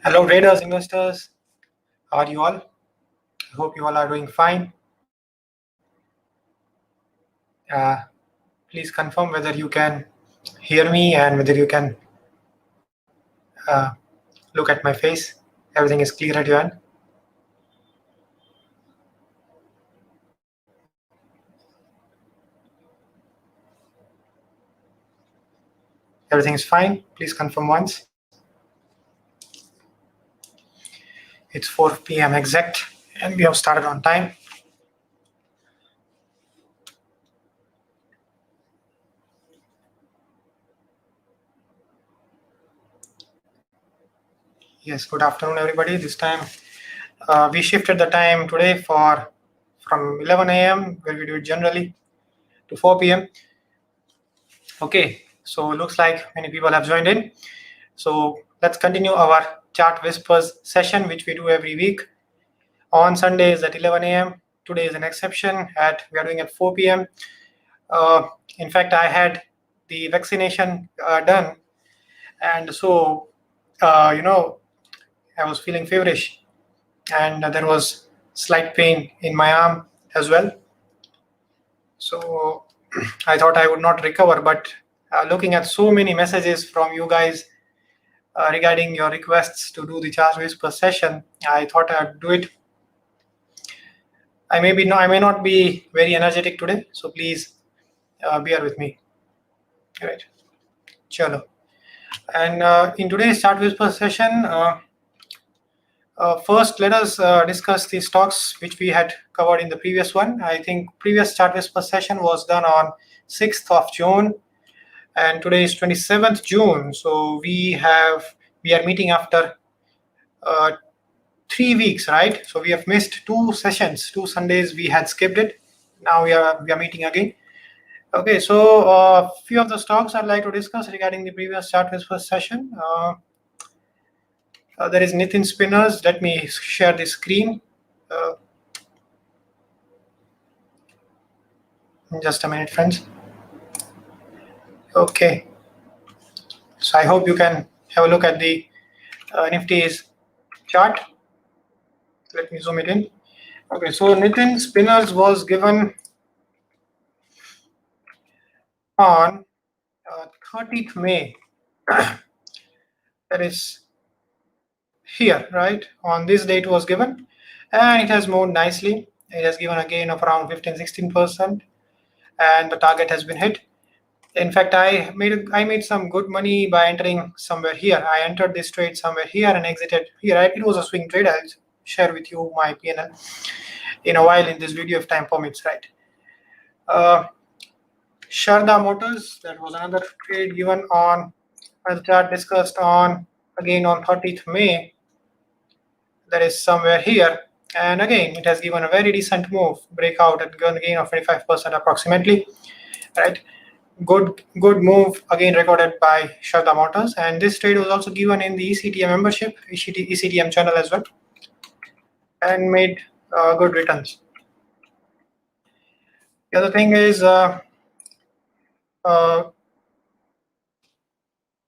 Hello traders, investors, how are you all? I hope you all are doing fine. Please confirm whether you can hear me and whether you can look at my face. Everything is clear at your end. Everything is fine. Please confirm once. It's 4 p.m. exact and we have started on time. Yes, good afternoon everybody. This time we shifted the time today from 11 a.m. where we do it generally to 4 p.m. Okay, so looks like many people have joined in. So let's continue our chart whispers session, which we do every week on Sundays at 11 a.m. Today is an exception. We are doing at 4 p.m. In fact, I had the vaccination done, and so I was feeling feverish, and there was slight pain in my arm as well. So I thought I would not recover, but looking at so many messages from you guys regarding your requests to do the chart whisper session, I thought I'd do it. I may not be very energetic today, so please bear with me. All right, chalo. And in today's chart whisper session, first let us discuss the stocks which we had covered in the previous one. I think previous chart whisper session was done on 6th of June, and today is 27th June. So we are meeting after 3 weeks, right? So we have missed 2 sessions, 2 Sundays we had skipped it. Now we are meeting again. Okay, so a few of the stocks I'd like to discuss regarding the previous chart whisper session. There is Nitin Spinners. Let me share the screen. Just a minute, friends. Okay, so I hope you can have a look at the Nifty's chart. Let me zoom it in. Okay, so Nitin Spinners was given on 30th May. That is here, right? On this date was given, and it has moved nicely. It has given a gain of around 15-16%, and the target has been hit. In fact, I made some good money by entering somewhere here. I entered this trade somewhere here and exited here. Right? It was a swing trade. I'll share with you my P&L in a while in this video if time permits, right? Sharda Motors, that was another trade given on, as the chart discussed on, again on 30th May. That is somewhere here. And again, it has given a very decent move, breakout and gain of 25% approximately, right? Good move again recorded by Sharda Motors, and this trade was also given in the Ctm membership, Ctm channel as well, and made good returns. The other thing is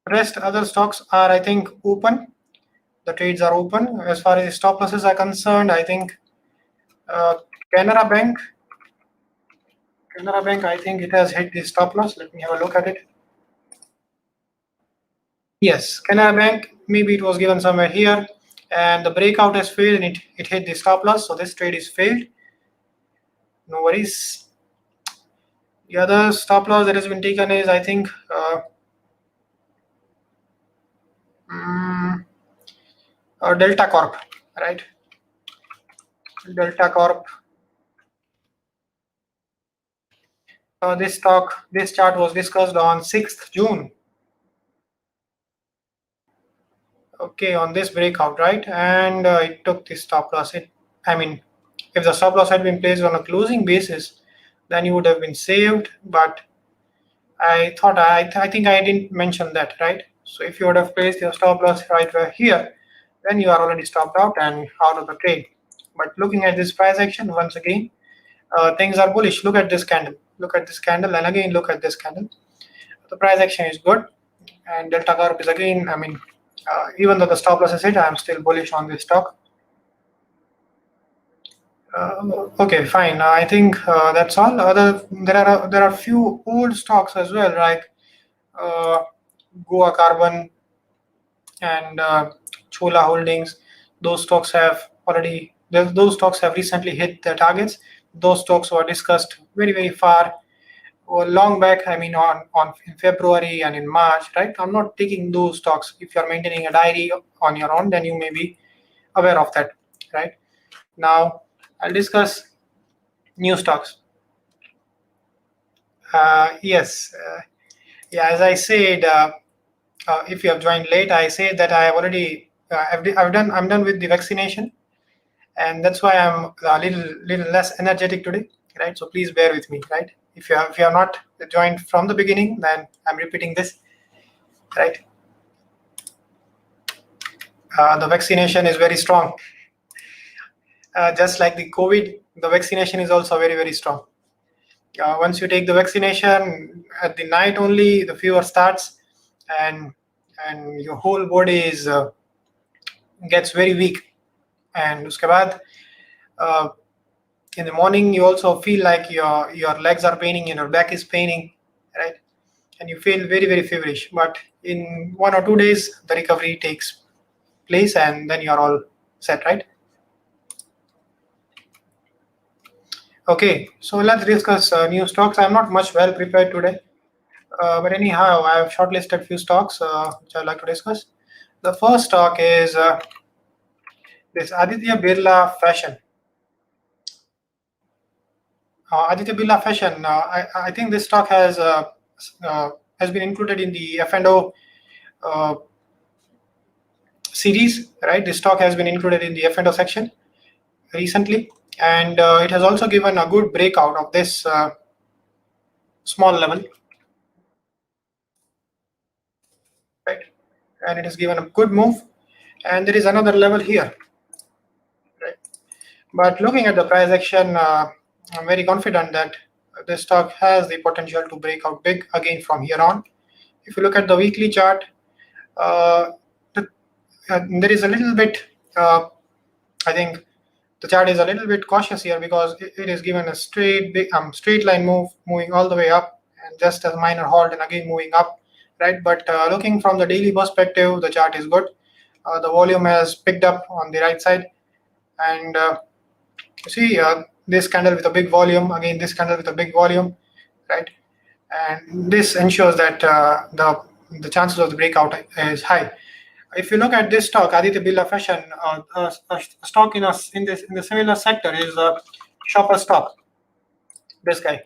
rest other stocks are, I think, open. The trades are open. As far as stop losses are concerned, I think Canara Bank, I think it has hit the stop loss. Let me have a look at it. Yes, Canara Bank, maybe it was given somewhere here, and the breakout has failed and it hit the stop loss, so this trade is failed. No worries. The other stop loss that has been taken is, I think, Delta Corp, right? Delta Corp. This chart was discussed on 6th June. Okay, on this breakout, right? And it took the stop loss. If the stop loss had been placed on a closing basis, then you would have been saved. But I think I didn't mention that, right? So if you would have placed your stop loss right here, then you are already stopped out and out of the trade. But looking at this price action, once again, things are bullish. Look at this candle. Look at this candle, and again look at this candle. The price action is good, and Delta Corp is again, Even though the stop loss is hit, I'm still bullish on this stock. Okay, fine. I think that's all. There are few old stocks as well, like uh, Goa Carbon and Chola Holdings. Those stocks have those stocks have recently hit their targets. Those stocks were discussed very far or long back. I mean, on in February and in March, right? I'm not taking those stocks. If you're maintaining a diary on your own, then you may be aware of that, right? Now, I'll discuss new stocks. Yes, yeah. As I said, if you have joined late, I said that I have already I'm done with the vaccination, and that's why I'm a little less energetic today, right? So please bear with me, right? If you have not joined from the beginning, then I'm repeating this, right? The vaccination is very strong. Just like the COVID, the vaccination is also very strong. Once you take the vaccination at the night only, the fever starts, and your whole body is gets very weak, and uske baad, uh, in the morning you also feel like your legs are paining and your back is paining, right? And you feel very feverish. But in 1 or 2 days, the recovery takes place, and then you're all set, right? Okay, so let's discuss new stocks. I'm not much well prepared today. But anyhow, I have shortlisted few stocks which I'd like to discuss. The first stock is this Aditya Birla Fashion. Aditya Birla Fashion. I think this stock has been included in the F&O series, right? This stock has been included in the F&O section recently, and it has also given a good breakout of this small level, right? And it has given a good move, and there is another level here, right? But looking at the price action, I'm very confident that this stock has the potential to break out big again from here on. If you look at the weekly chart, uh, there is a little bit, I think the chart is a little bit cautious here because it is given a straight line move, moving all the way up, and just a minor halt and again moving up, right? But looking from the daily perspective, the chart is good. The volume has picked up on the right side, and you see this candle with a big volume, again this candle with a big volume, right? And this ensures that the chances of the breakout is high. If you look at this stock, Aditya Birla Fashion, a stock in the similar sector is Shopper Stop. This guy,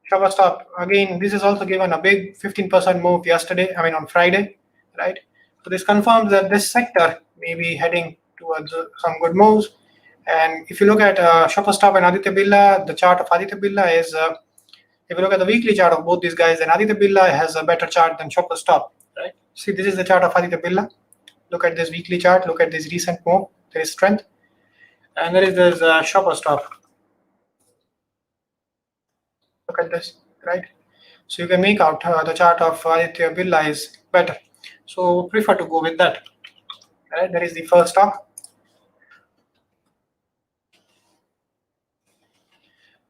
Shopper Stop. Again, this is also given a big 15% move yesterday. I mean on Friday, right? So this confirms that this sector may be heading towards some good moves. And if you look at Shopper Stop and Aditya Birla, the chart of Aditya Birla is. If you look at the weekly chart of both these guys, then Aditya Birla has a better chart than Shopper Stop, right? See, this is the chart of Aditya Birla. Look at this weekly chart. Look at this recent move. There is strength, and there is this Shopper Stop. Look at this, right? So you can make out the chart of Aditya Birla is better. So prefer to go with that. Right? That is the first stock.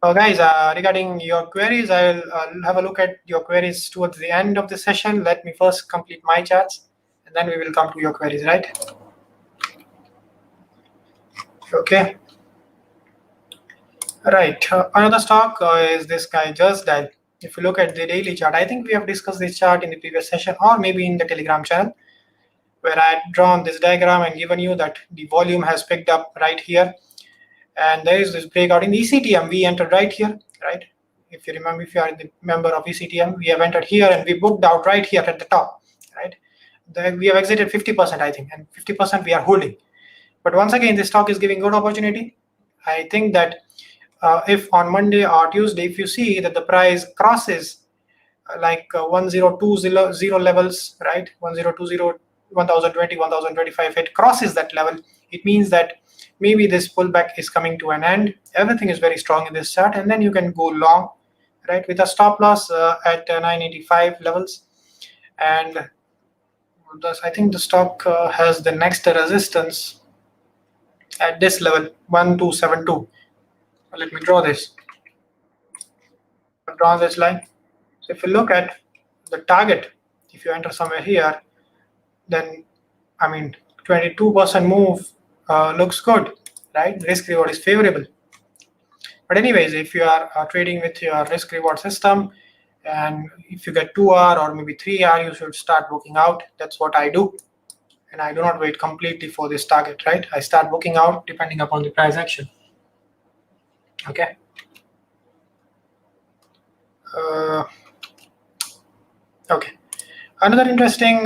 Guys, regarding your queries, I'll have a look at your queries towards the end of the session. Let me first complete my charts, and then we will come to your queries, right? Okay. Right. Another stock is this guy, Just Dial. If you look at the daily chart, I think we have discussed this chart in the previous session or maybe in the Telegram channel, where I had drawn this diagram and given you that the volume has picked up right here. And there is this breakout in the ECTM. We entered right here, right? If you remember, if you are the member of ECTM, we have entered here and we booked out right here at the top, right? We have exited 50%, I think, and 50% we are holding. But once again, this stock is giving good opportunity. I think that if on Monday or Tuesday, if you see that the price crosses like 1020 levels, right? 1020, 1020, 1025, it crosses that level, it means that maybe this pullback is coming to an end. Everything is very strong in this chart, and then you can go long, right, with a stop loss at 985 levels. And thus I think the stock has the next resistance at this level 1272. Let me draw this. I'll draw this line. So if you look at the target, if you enter somewhere here, then I mean 22% move looks good, right? Risk reward is favorable. But anyways, if you are trading with your risk reward system, and if you get 2 hour or maybe 3 hour, you should start booking out. That's what I do, and I do not wait completely for this target, right? I start booking out depending upon the price action. Okay. Okay. Another interesting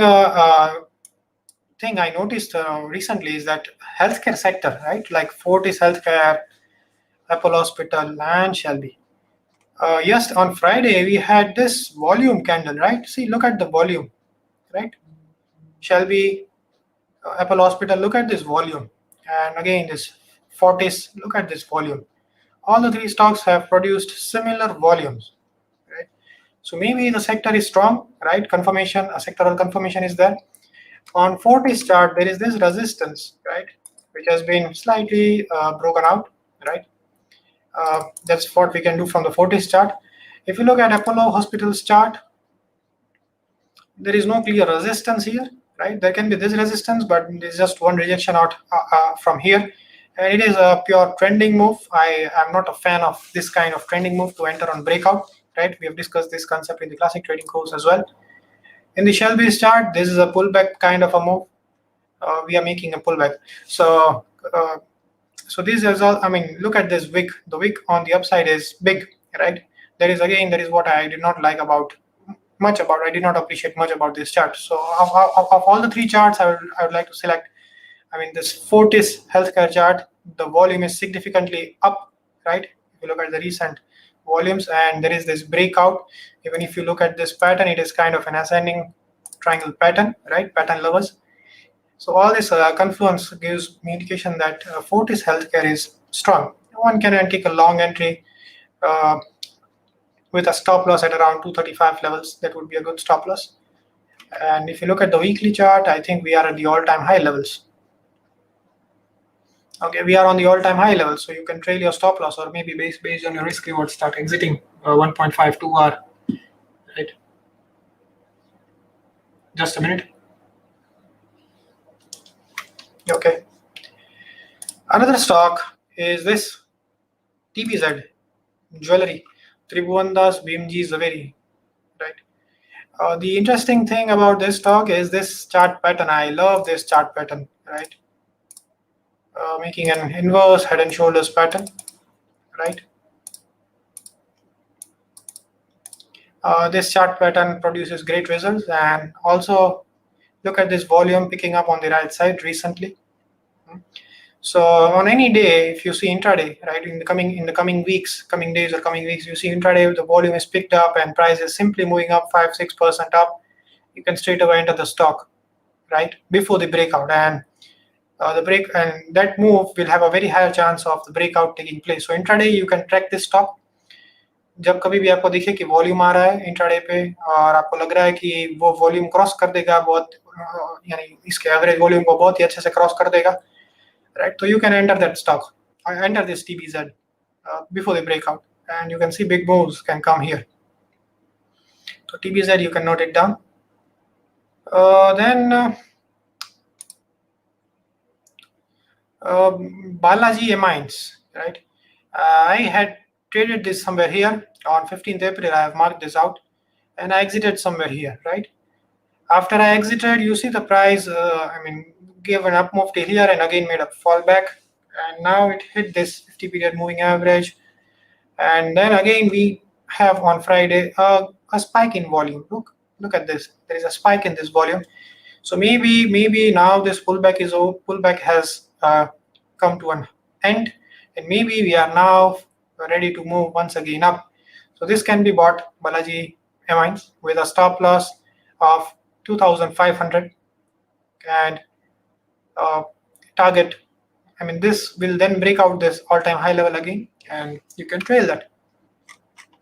thing I noticed recently is that healthcare sector, right? Like Fortis Healthcare, Apollo Hospital, and Shelby. Yes, on Friday we had this volume candle, right? See, look at the volume, right? Shelby, Apollo Hospital, look at this volume. And again, this Fortis, look at this volume. All the three stocks have produced similar volumes, right? So maybe the sector is strong, right? Confirmation, a sectoral confirmation is there. On Fortis chart, there is this resistance, right, which has been slightly broken out, right? That's what we can do from the Fortis chart. If you look at Apollo Hospital's chart, there is no clear resistance here, right? There can be this resistance, but there's just one rejection out from here. And it is a pure trending move. I am not a fan of this kind of trending move to enter on breakout, right? We have discussed this concept in the classic trading course as well. In the Shelby's chart, this is a pullback kind of a move. We are making a pullback. So this is all. I mean, look at this wick. The wick on the upside is big, right? That is what I did not like about much about. I did not appreciate much about this chart. So of all the three charts, I would like to select. I mean, this Fortis healthcare chart, the volume is significantly up, right? If you look at the recent volumes, and there is this breakout. Even if you look at this pattern, it is kind of an ascending triangle pattern, right? Pattern levels. So all this confluence gives me indication that Fortis healthcare is strong. One can take a long entry with a stop loss at around 235 levels. That would be a good stop loss. And if you look at the weekly chart, I think we are at the all-time high levels. Okay, we are on the all-time high level, so you can trail your stop loss, or maybe based on your risk reward, start exiting 1.52 hour. Right. Just a minute. Okay. Another stock is this TBZ jewelry, Tribhuvandas BMG Zaveri. Right. The interesting thing about this stock is this chart pattern. I love this chart pattern. Right. Making an inverse head and shoulders pattern, right? This chart pattern produces great results, and also look at this volume picking up on the right side recently. So on any day, if you see intraday, right, in the coming weeks, you see intraday the volume is picked up and price is simply moving up 5-6% up, you can straight away enter the stock, right, before the breakout, and that move will have a very higher chance of the breakout taking place. So intraday you can track this stock. जब कभी भी आपको दिखे कि volume आ रहा है intraday पे और आपको लग रहा है कि वो वॉल्यूम क्रॉस कर देगा बहुत, यानी इसके एवरेज वॉल्यूम को बहुत ही अच्छे से क्रॉस कर देगा, right? So you can enter that stock, enter this TBZ before the breakout, and you can see big moves can come here. So TBZ, you can note it down. Then Balaji Amines, right? I had traded this somewhere here on 15th April. I have marked this out, and I exited somewhere here, right? After I exited, you see the price, gave an up move till here and again made a fallback, and now it hit this 50 period moving average, and then again we have on Friday a spike in volume. Look at this. There is a spike in this volume. So maybe now this pullback has come to an end, and maybe we are now ready to move once again up. So this can be bought, Balaji Amines, with a stop loss of 2,500 and target. This will then break out this all-time high level again, and you can trail that.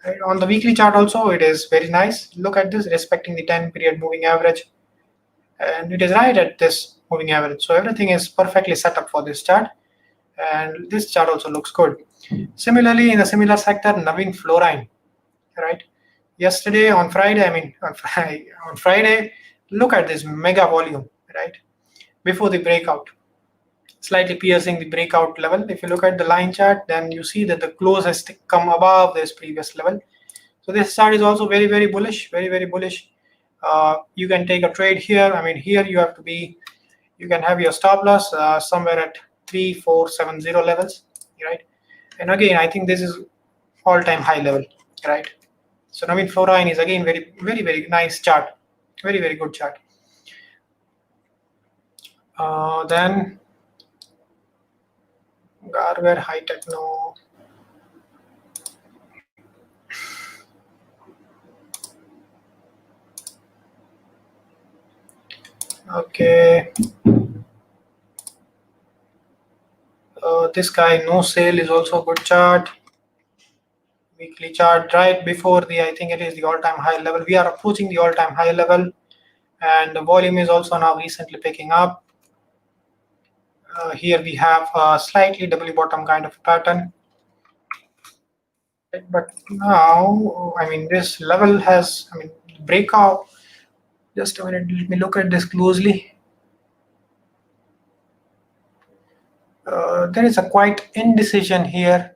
Right. On the weekly chart also, it is very nice. Look at this, respecting the 10 period moving average, and it is right at this moving average. So everything is perfectly set up for this chart, and this chart also looks good. Similarly, in a similar sector, Navin Fluorine, right? Yesterday on Friday, on Friday, look at this mega volume, right? Before the breakout, slightly piercing the breakout level. If you look at the line chart, then you see that the close has come above this previous level. So this chart is also very, very bullish, very, very bullish. You can take a trade here. I mean, here you have to be, you can have your stop loss somewhere at 3470 levels, right? And again, I think this is all-time high level, right? So Navin Fluorine is again very, very, very nice chart, very, very good chart. Then Garware High Techno. Okay. This guy No Sale is also a good chart. Weekly chart right before the, I think it is the all-time high level. We are approaching the all-time high level, and the volume is also now recently picking up. Here we have a slightly double bottom kind of pattern. But now, I mean, this level has, I mean, breakout. Just a minute, let me look at this closely. There is a quite indecision here.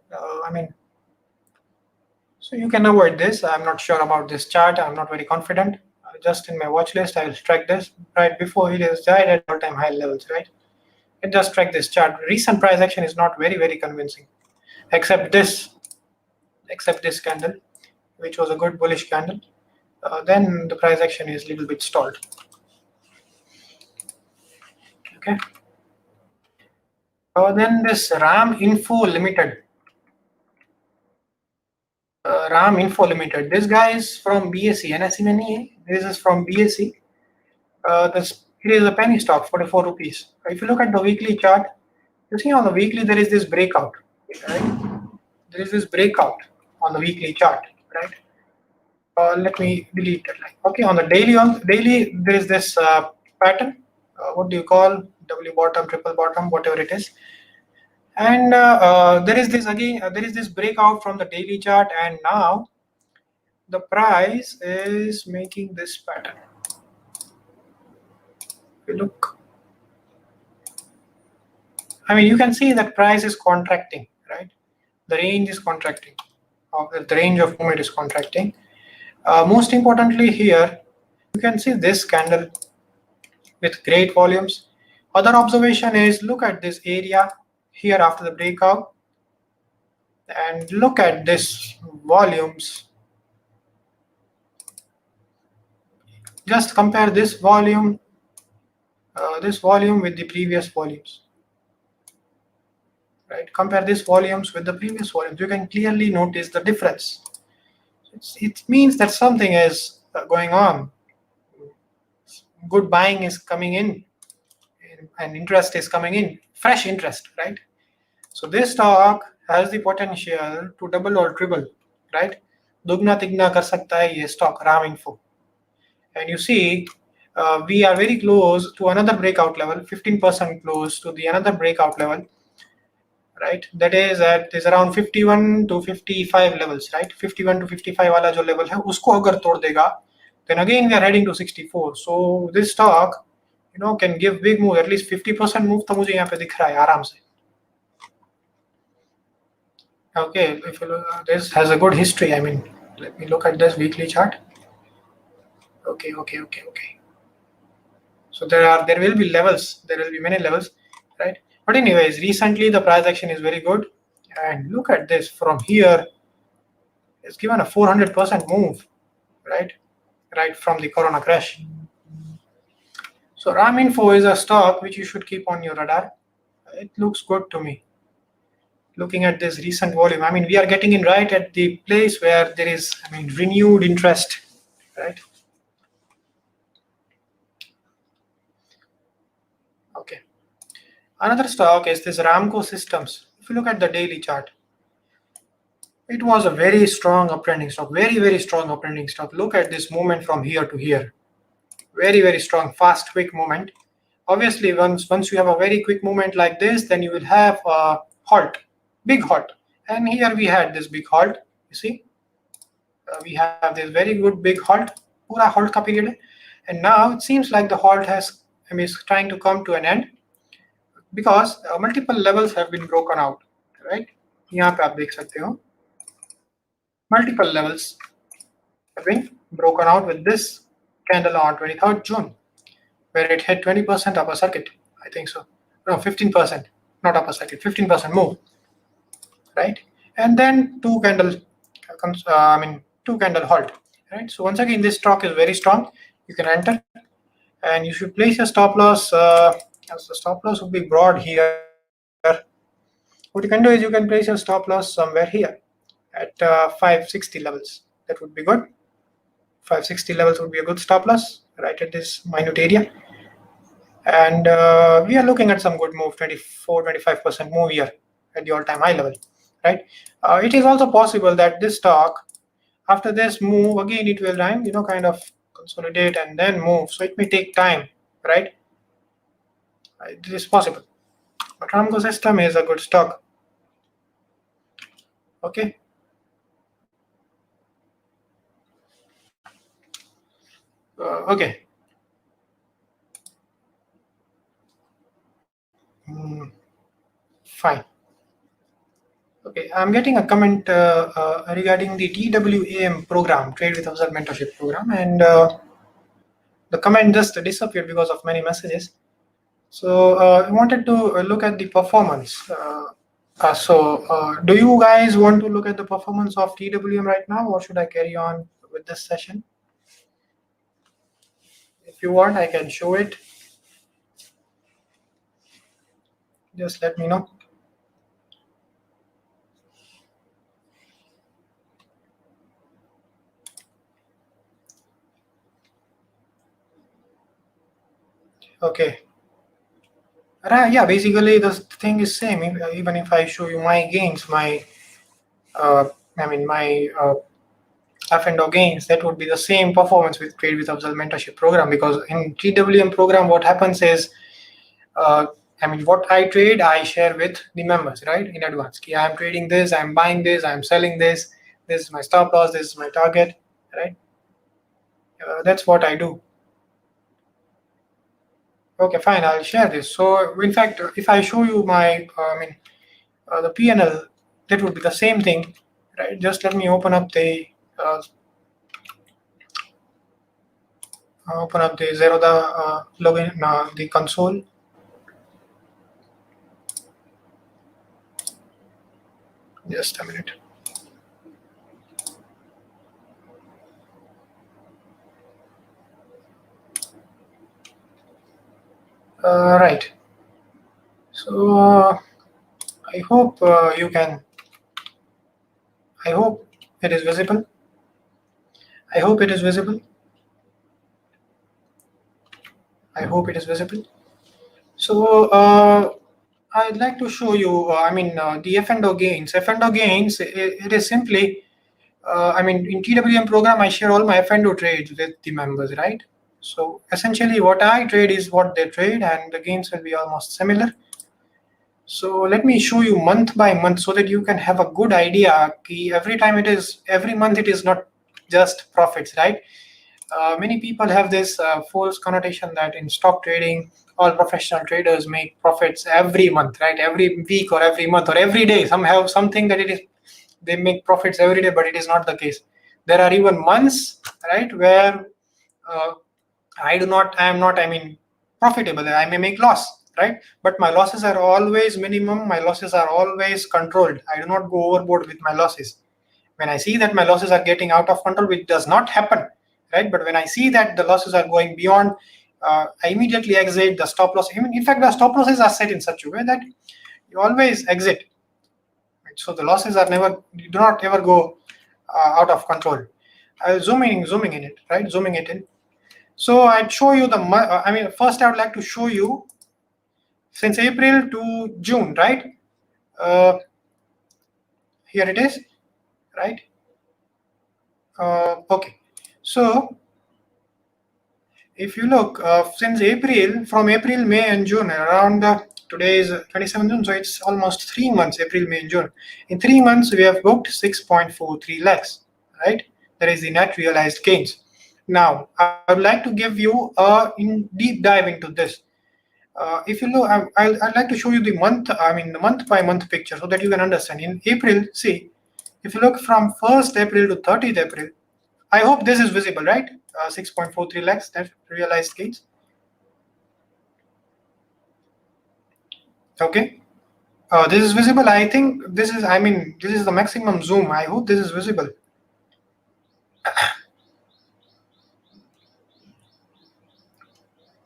So you can avoid this. I'm not sure about this chart. I'm not very confident. Just in my watch list, I will strike this right before it is right at all-time high levels, right? And just strike this chart. Recent price action is not very, very convincing, except this candle, which was a good bullish candle. Then the price action is a little bit stalled. Okay. Then this RAM Info Limited. RAM Info Limited. This guy is from BSE. NSE Mani. This is from BSE. It is a penny stock, 44 rupees. If you look at the weekly chart, you see on the weekly there is this breakout. Right? There is this breakout on the weekly chart, right? Let me delete that line. Okay, on the daily there is this pattern. What do you call W bottom, triple bottom, whatever it is. And there is this again. There is this breakout from the daily chart, and now the price is making this pattern. If you look, I mean, you can see that price is contracting, right? The range is contracting. The range of movement is contracting. Most importantly here, you can see this candle with great volumes. Other observation is look at this area here after the breakout and look at this volumes. Just compare this volume with the previous volumes. Right? Compare these volumes with the previous volumes. You can clearly notice the difference. It means that something is going on. Good buying is coming in, and interest is coming in. Fresh interest, right? So this stock has the potential to double or triple, right? Dugna tigna kar sakta hai ye stock, RAM Info. And you see, we are very close to another breakout level, 15% close to the another breakout level. Right, that is around 51 to 55 levels, right? 51 to 55 वाला जो level है उसको अगर तोड़ देगा, then again we are heading to 64. So this stock, can give big move, at least 50% move तो मुझे यहाँ पे दिख रहा है आराम से. Okay, if you look, this has a good history. I mean, let me look at this weekly chart. Okay. So there will be levels. There will be many levels, right? But anyways, recently the price action is very good, and look at this from here. It's given a 400% move, right from the Corona crash. So RAM Info is a stock which you should keep on your radar. It looks good to me. Looking at this recent volume, I mean, we are getting in right at the place where there is, renewed interest, right? Okay. Another stock is this Ramco Systems. If you look at the daily chart, it was a very strong uptrending stock, very, very strong uptrending stock. Look at this movement from here to here. very strong, fast, quick movement. Obviously, once you have a very quick movement like this, then you will have a halt, big halt. And here we had this big halt. You see, we have this very good big halt, pura halt ka period hai. And now it seems like the halt is trying to come to an end because multiple levels have been broken out, right? यहाँ पे आप देख सकते हो multiple levels have been broken out with this candle on 23rd June, where it hit 20% upper circuit. I think so. No, 15%, not upper circuit, 15% move, right? And then two candle halt, right? So once again, this stock is very strong. You can enter, and you should place your stop loss. As the stop loss would be broad here. What you can do is you can place your stop loss somewhere here at 560 levels. That would be good. 560 levels would be a good stop loss right at this minute area. And we are looking at some good move, 24-25% move here at the all-time high level, right? It is also possible that this stock, after this move, again it will kind of consolidate and then move. So it may take time, right? It is possible. But Ramco System is a good stock. Okay. Okay. Fine. Okay, I'm getting a comment regarding the TWAM program, Trade with Observed Mentorship program, and the comment just disappeared because of many messages. So I wanted to look at the performance. Do you guys want to look at the performance of TWM right now, or should I carry on with this session? If you want, I can show it. Just let me know. Okay. Yeah, basically the thing is same. Even if I show you my gains, my F&O gains, that would be the same performance with Trade with Observed Mentorship program, because in TWM program, what happens is, what I trade, I share with the members, right, in advance. I'm trading this, I'm buying this, I'm selling this, this is my stop loss, this is my target, right? That's what I do. Okay, fine, I'll share this. So in fact, if I show you my, the PNL, that would be the same thing, right? Just let me open up the Zerodha login, the console. Just a minute. Right. So I hope you can. I hope it is visible. I hope it is visible. I hope it is visible. So I'd like to show you. The F&O gains. F&O gains. It is simply. In TWM program, I share all my F&O trades with the members, right? So essentially, what I trade is what they trade, and the gains will be almost similar. So let me show you month by month so that you can have a good idea. Every month it is not just profits, right? Many people have this false connotation that in stock trading, all professional traders make profits every month, right? Every week or every month or every day. Some have something that they make profits every day, but it is not the case. There are even months, right, where I am not profitable. I may make loss, right? But my losses are always minimum. My losses are always controlled. I do not go overboard with my losses. When I see that my losses are getting out of control, which does not happen, right? But when I see that the losses are going beyond, I immediately exit the stop loss. In fact, the stop losses are set in such a way that you always exit. Right? So the losses are you do not ever go out of control. I'll zooming in it, right? Zooming it in. So I'd show you first I would like to show you since April to June, right? Here it is, right? Okay. So if you look since April, from April, May, and June, around today is 27 June, so it's almost 3 months, April, May, and June. In 3 months, we have booked 6.43 lakhs, right? That is the net realized gains. Now, I would like to give you a deep dive into this. If you look, I'd like to show you the month, the month by month picture so that you can understand. In April, see, if you look from 1st April to 30th April, I hope this is visible, right? 6.43 lakhs net realized gains. Okay. This is visible. I think this is, this is the maximum zoom. I hope this is visible.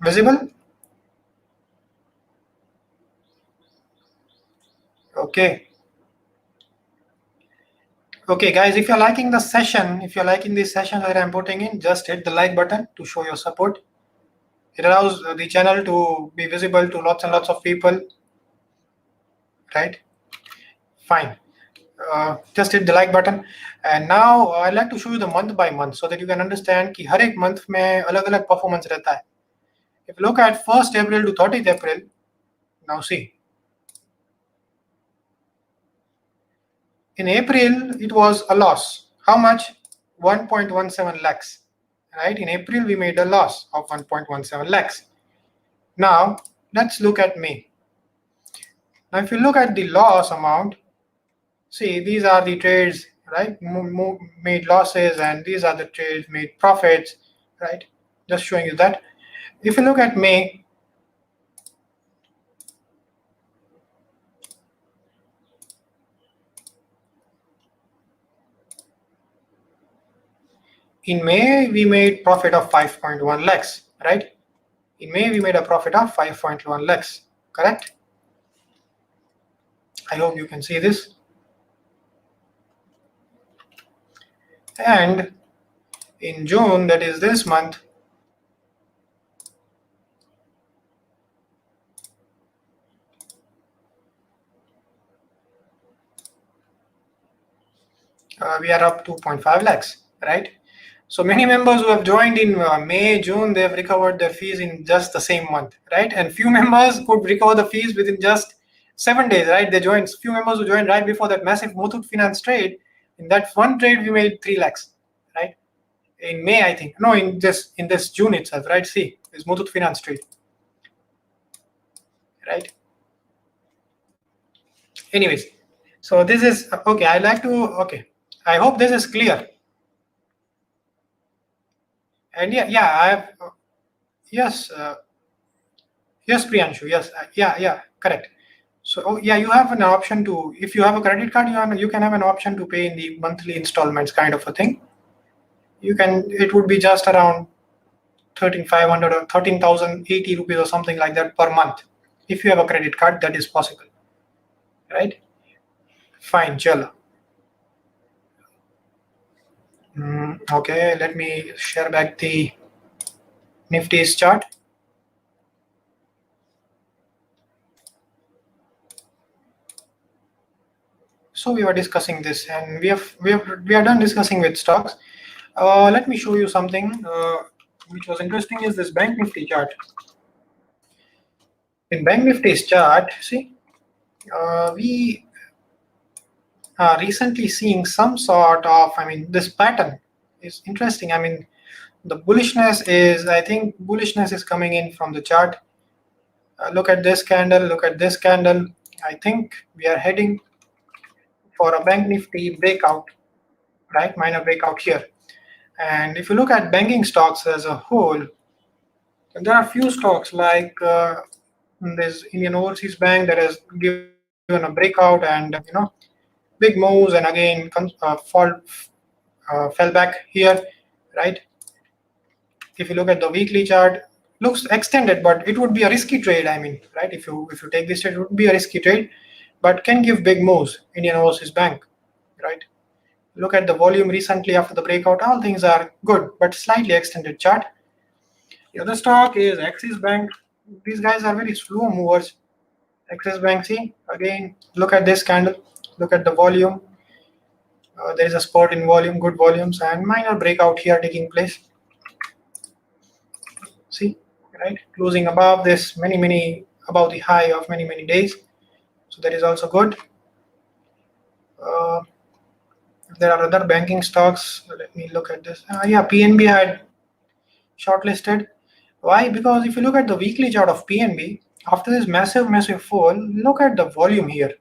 Visible? Okay. Okay, guys, if you're liking the session, if you're liking this session that I'm putting in, just hit the like button to show your support. It allows the channel to be visible to lots and lots of people, right? Fine. Just hit the like button. And now I'd like to show you the month by month so that you can understand कि हर एक month में अलग-अलग performance रहता है. If you look at 1st April to 30th April, now see. In April, it was a loss. How much? 1.17 lakhs. Right? In April, we made a loss of 1.17 lakhs. Now, let's look at May. Now, if you look at the loss amount, see, these are the trades, right? Made losses, and these are the trades made profits, right? Just showing you that. If you look at May, in May, we made profit of 5.1 lakhs, right? In May, we made a profit of 5.1 lakhs, correct? I hope you can see this. And in June, that is this month, we are up 2.5 lakhs, right? So many members who have joined in May, June, they have recovered their fees in just the same month, right? And few members could recover the fees within just 7 days, right? They joined, few members who joined right before that massive Muthoot Finance trade. In that one trade, we made 3 lakhs, right? In May, I think. No, in this June itself, right? See, this Muthoot Finance trade, right? Anyways, so this is, okay, I like to, okay. I hope this is clear. And yeah, I have, yes, yes, Priyanshu, yes, yeah, correct. So yeah, you have an option to, if you have a credit card, you can have an option to pay in the monthly installments kind of a thing. You can, it would be just around 13,500 or 13,080 rupees or something like that per month. If you have a credit card, that is possible, right? Fine, chalo. Okay, let me share back the Nifty's chart. So we were discussing this, and we are done discussing with stocks. Let me show you something which was interesting. Is this Bank Nifty chart? In Bank Nifty's chart, see, we are recently seeing some sort of, this pattern is interesting. The bullishness is, I think bullishness is coming in from the chart. Look at this candle, look at this candle. I think we are heading for a Bank Nifty breakout, right? Minor breakout here. And if you look at banking stocks as a whole, there are few stocks like there's Indian Overseas Bank that has given a breakout and big moves, and again fell back here, right? If you look at the weekly chart, looks extended, but it would be a risky trade. Right? If you take this trade, it would be a risky trade, but can give big moves. Indian Overseas Bank, right? Look at the volume recently after the breakout. All things are good, but slightly extended chart. The other stock is Axis Bank. These guys are very slow movers. Axis Bank, see, again, look at this candle. Look at the volume. There is a spurt in volume, good volumes, and minor breakout here taking place. right? Closing above this above the high of many days. So that is also good. There are other banking stocks. Let me look at this. Yeah, PNB had shortlisted. Why? Because if you look at the weekly chart of PNB, after this massive fall, look at the volume here.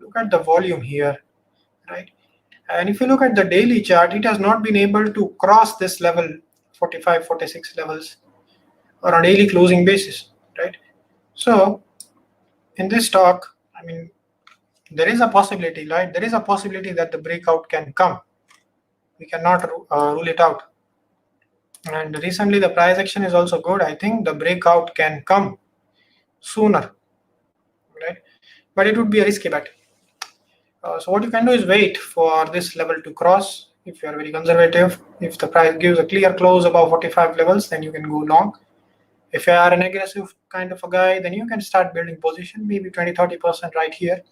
Look at the volume here, right? And if you look at the daily chart, it has not been able to cross this level, 45, 46 levels on a daily closing basis, right? So in this stock, I mean, there is a possibility, right? There is a possibility that the breakout can come. We cannot rule it out. And recently the price action is also good. I think the breakout can come sooner, right? But it would be a risky bet. So what you can do is wait for this level to cross. If you are very conservative, if the price gives a clear close above 45 levels, then you can go long. If you are an aggressive kind of a guy, then you can start building position, maybe 20-30% right here.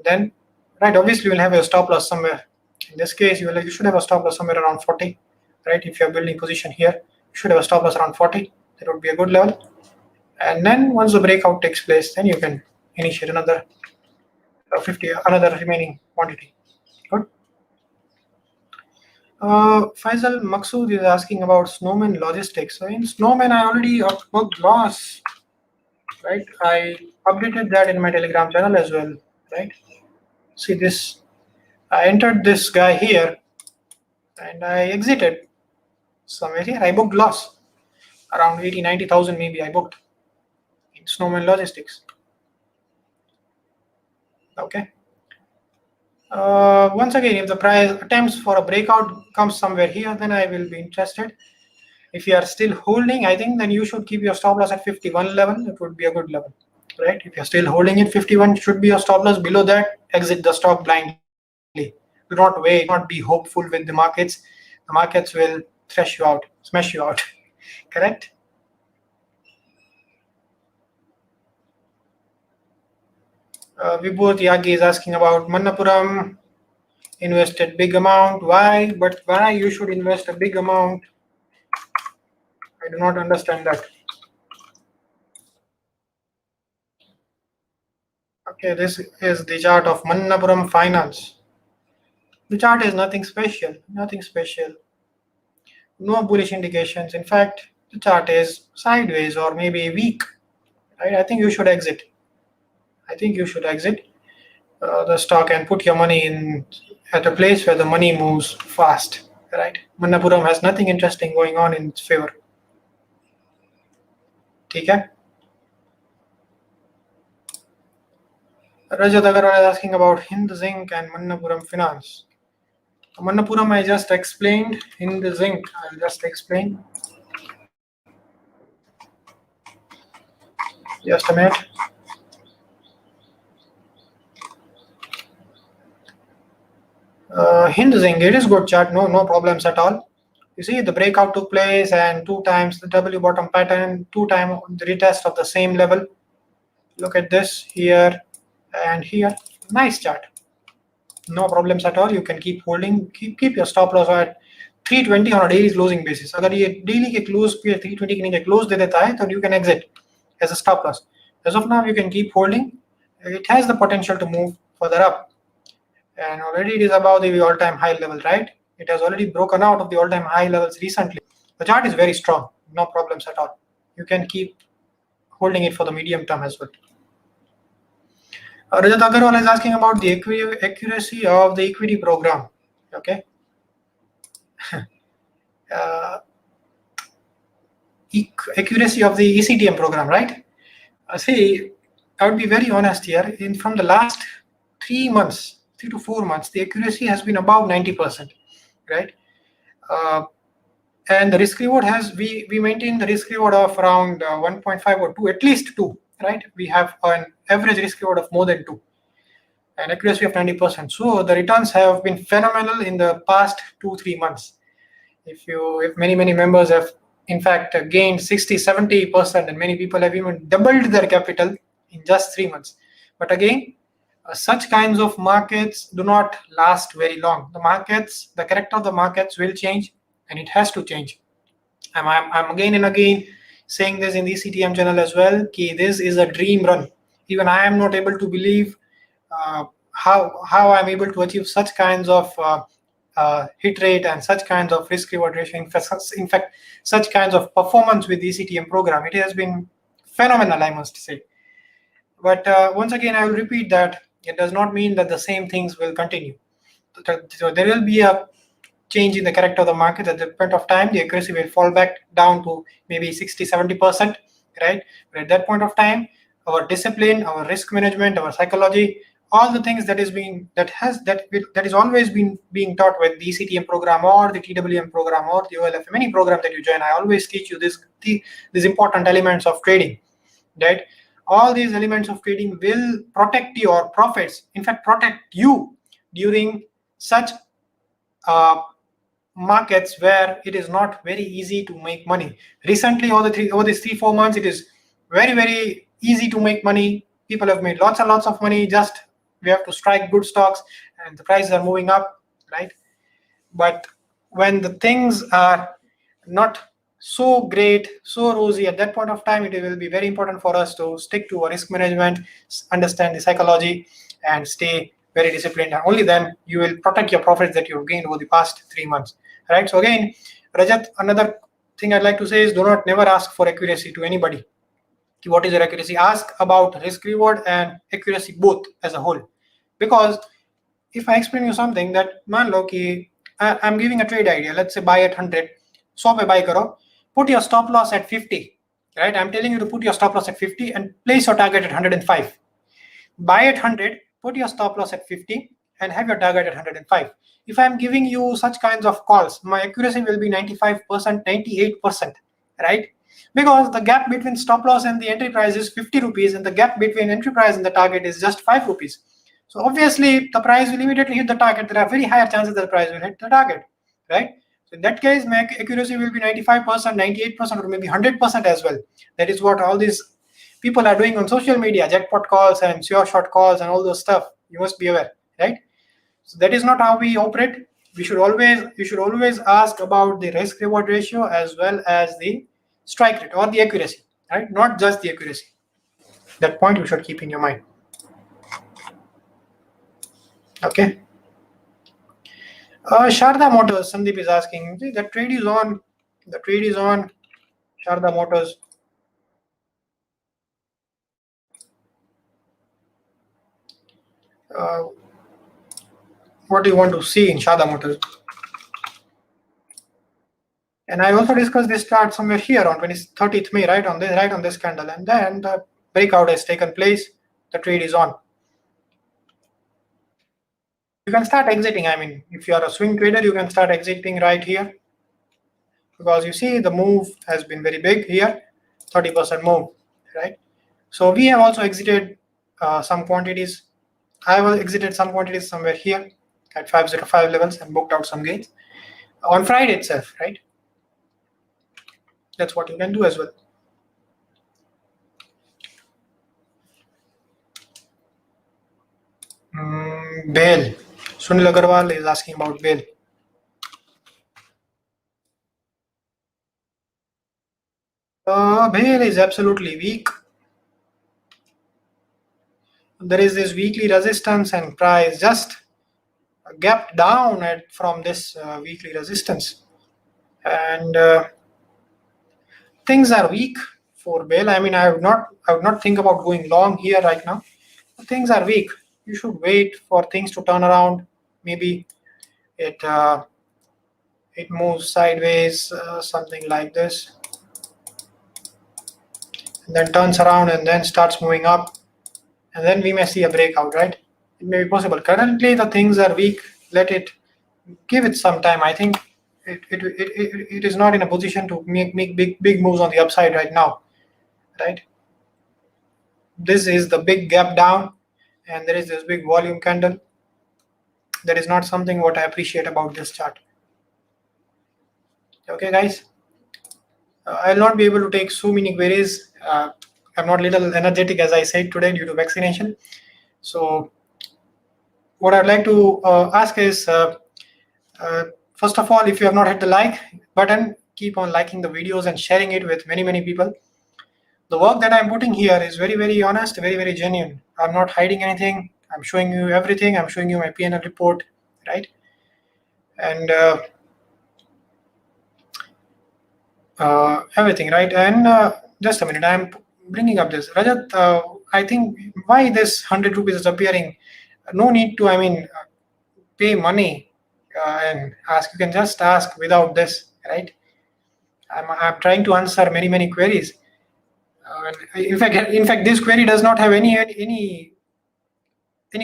Then, right, obviously you'll have a stop loss somewhere. In this case, you should have a stop loss somewhere around 40, right? If you're building position here, you should have a stop loss around 40. That would be a good level. And then once the breakout takes place, then you can initiate another 50, another remaining quantity. Good. Faisal Maksud is asking about Snowman Logistics. So in Snowman, I already booked loss, right? I updated that in my Telegram channel as well, right? See this, I entered this guy here and I exited somewhere here. I booked loss around 80-90,000 maybe I booked in Snowman Logistics. Okay. Once again, if the price attempts for a breakout comes somewhere here, then I will be interested. If you are still holding, I think then you should keep your stop loss at 51 level. It would be a good level, right? If you're still holding it, 51 should be your stop loss. Below that, exit the stock blindly. Do not wait, do not be hopeful with the markets. The markets will thrash you out, smash you out. Correct? Vibhut Yagi is asking about Manappuram. Invested big amount. Why? But why you should invest a big amount? I do not understand that. Okay, this is the chart of Manappuram Finance. The chart is nothing special, nothing special. No bullish indications. In fact, the chart is sideways or maybe weak. Right? I think you should exit. I think you should exit the stock and put your money in at a place where the money moves fast. Right? Manappuram has nothing interesting going on in its favor. Okay. Rajat Agarwal is asking about Hind Zinc and Manappuram Finance. Manappuram I just explained. Hind Zinc I'll just explain. Just a minute. Hind Zinc, it is good chart, no problems at all. You see the breakout took place and 2 times the W bottom pattern, 2 times the retest of the same level. Look at this here and here. Nice chart. No problems at all. You can keep holding, keep your stop loss at 320 on a daily closing basis. अगर ये daily के close पे 320 के नीचे close दे देता है तो you can exit as a stop loss. As of now, you can keep holding. It has the potential to move further up. And already it is above the all-time high level, right? It has already broken out of the all-time high levels recently. The chart is very strong, no problems at all. You can keep holding it for the medium term as well. Rajat Agarwal is asking about the accuracy of the equity program. Okay. Accuracy of the Ctm program, right? See, I would be very honest here. From the last 3 months, 3 to 4 months, the accuracy has been above 90%, right? And the risk reward we maintain the risk reward of around 1.5 or 2, at least 2, right? We have an average risk reward of more than 2 and accuracy of 90%. So the returns have been phenomenal in the past 2-3 months. If many members have in fact gained 60-70%, and many people have even doubled their capital in just 3 months. But again, such kinds of markets do not last very long. The character of the markets will change, and it has to change. I'm again and again saying this in the Ctm channel as well, this is a dream run. Even I am not able to believe how I'm able to achieve such kinds of hit rate and such kinds of risk reward ratio. In fact, such kinds of performance with the Ctm program. It has been phenomenal, I must say. But once again, I will repeat that it does not mean that the same things will continue. So there will be a change in the character of the market. At the point of time, the accuracy will fall back down to maybe 60-70%, right? But at that point of time, our discipline, our risk management, our psychology, all the things that is always been being taught with the CTM program or the TWM program or the OLFM, any program that you join, I always teach you these important elements of trading, right? All these elements of trading will protect your profits. In fact, protect you during such markets where it is not very easy to make money. Recently, over these 3-4 months, it is very easy to make money. People have made lots and lots of money. Just we have to strike good stocks, and the prices are moving up, right? But when the things are not so great, so rosy, at that point of time, it will be very important for us to stick to our risk management, understand the psychology, and stay very disciplined. And only then you will protect your profits that you've gained over the past 3 months, right? So again, Rajat, another thing I'd like to say is never ask for accuracy to anybody. What is your accuracy? Ask about risk reward and accuracy both as a whole. Because if I explain you something that मान लो कि I'm giving a trade idea, let's say buy at 100, 100 पे buy करो, put your stop loss at 50, right? I'm telling you to put your stop loss at 50 and place your target at 105. Buy at 100, put your stop loss at 50 and have your target at 105. If I'm giving you such kinds of calls, my accuracy will be 95%, 98%, right? Because the gap between stop loss and the entry price is 50 rupees and the gap between entry price and the target is just 5 rupees. So obviously the price will immediately hit the target. There are very higher chances that the price will hit the target, right? So in that case, my accuracy will be 95%, 98%, or maybe 100% as well. That is what all these people are doing on social media, jackpot calls and sure shot calls and all those stuff. You must be aware, right? So that is not how we operate. You should always ask about the risk reward ratio as well as the strike rate or the accuracy, right? Not just the accuracy. That point you should keep in your mind. Okay. Sharda Motors, Sandeep is asking. See, the trade is on. The trade is on. Sharda Motors. What do you want to see in Sharda Motors? And I also discussed this chart somewhere here on 30th May, right on this candle, and then the breakout has taken place. The trade is on. You can start exiting. I mean, if you are a swing trader, you can start exiting right here, because you see the move has been very big here, 30% move, right? So we have also exited some quantities. I have exited some quantities somewhere here at 505 levels and booked out some gains on Friday itself, right? That's what you can do as well. Bail. Sunil Agarwal is asking about bail. Bail is absolutely weak. There is this weekly resistance and price just gapped down from this weekly resistance, and things are weak for bail. I mean, I would not think about going long here right now. Things are weak. You should wait for things to turn around. Maybe it moves sideways, something like this, and then turns around and then starts moving up, and then we may see a breakout, right? It may be possible. Currently, the things are weak. Give it some time. I think it is not in a position to make big moves on the upside right now, right? This is the big gap down, and there is this big volume candle. That is not something what I appreciate about this chart. Okay, guys. I'll not be able to take so many queries. I'm not little energetic, as I said today, due to vaccination. So what I'd like to ask is, first of all, if you have not hit the like button, keep on liking the videos and sharing it with many people. The work that I'm putting here is very honest, very genuine. I'm not hiding anything. I'm showing you everything. I'm showing you my P&L report, right? And everything, right? And just a minute, I'm bringing up this. Rajat, I think why this 100 rupees is appearing, no need to, pay money and ask. You can just ask without this, right? I'm trying to answer many queries. In fact, this query does not have any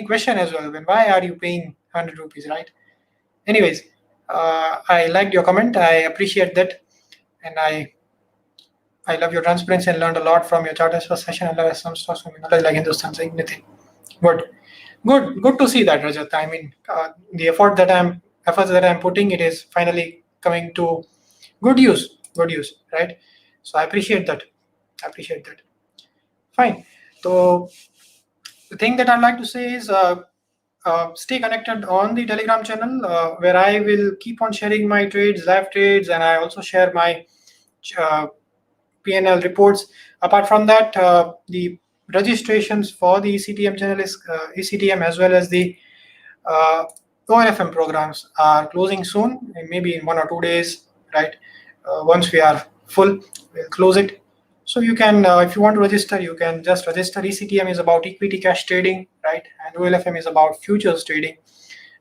question as well. Then why are you paying 100 rupees, right? Anyways, I liked your comment. I appreciate that, and I love your transparency and learned a lot from your charters first session. And learned some stuff from like Hindustan saying nothing. Good to see that, Rajat. I mean, the efforts that I'm putting, it is finally coming to good use, right? So I appreciate that. Fine. So the thing that I'd like to say is stay connected on the Telegram channel where I will keep on sharing my trades, live trades, and I also share my P&L reports. Apart from that, the registrations for the Ctm channel is Ctm as well as the ORFM programs are closing soon, maybe in 1 or 2 days, right? Once we are full, we'll close it. So you can, if you want to register, you can just register. ECTM is about equity cash trading, right? And OLFM is about futures trading.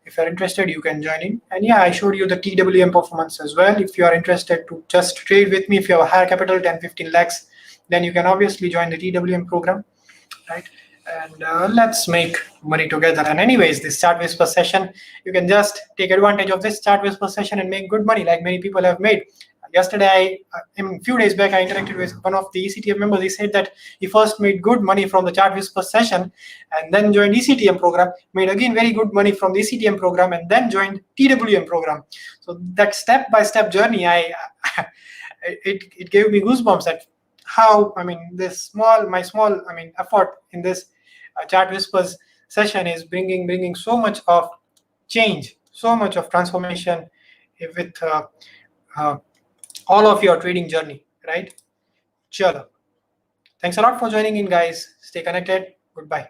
If you're interested, you can join in. And yeah, I showed you the TWM performance as well. If you are interested to just trade with me, if you have a higher capital, 10-15 lakhs, then you can obviously join the TWM program, right? And let's make money together. And anyways, this chart whisper session, you can just take advantage of this chart whisper session and make good money like many people have made. Yesterday, a few days back, I interacted with one of the ECTM members. He said that he first made good money from the chart whisper session and then joined ECTM program, made again very good money from the ECTM program, and then joined TWM program. So that step-by-step journey, it gave me goosebumps at how, my small effort in this chart whispers session is bringing so much of change, so much of transformation with all of your trading journey, right? Chalo. Thanks a lot for joining in, guys. Stay connected. Goodbye.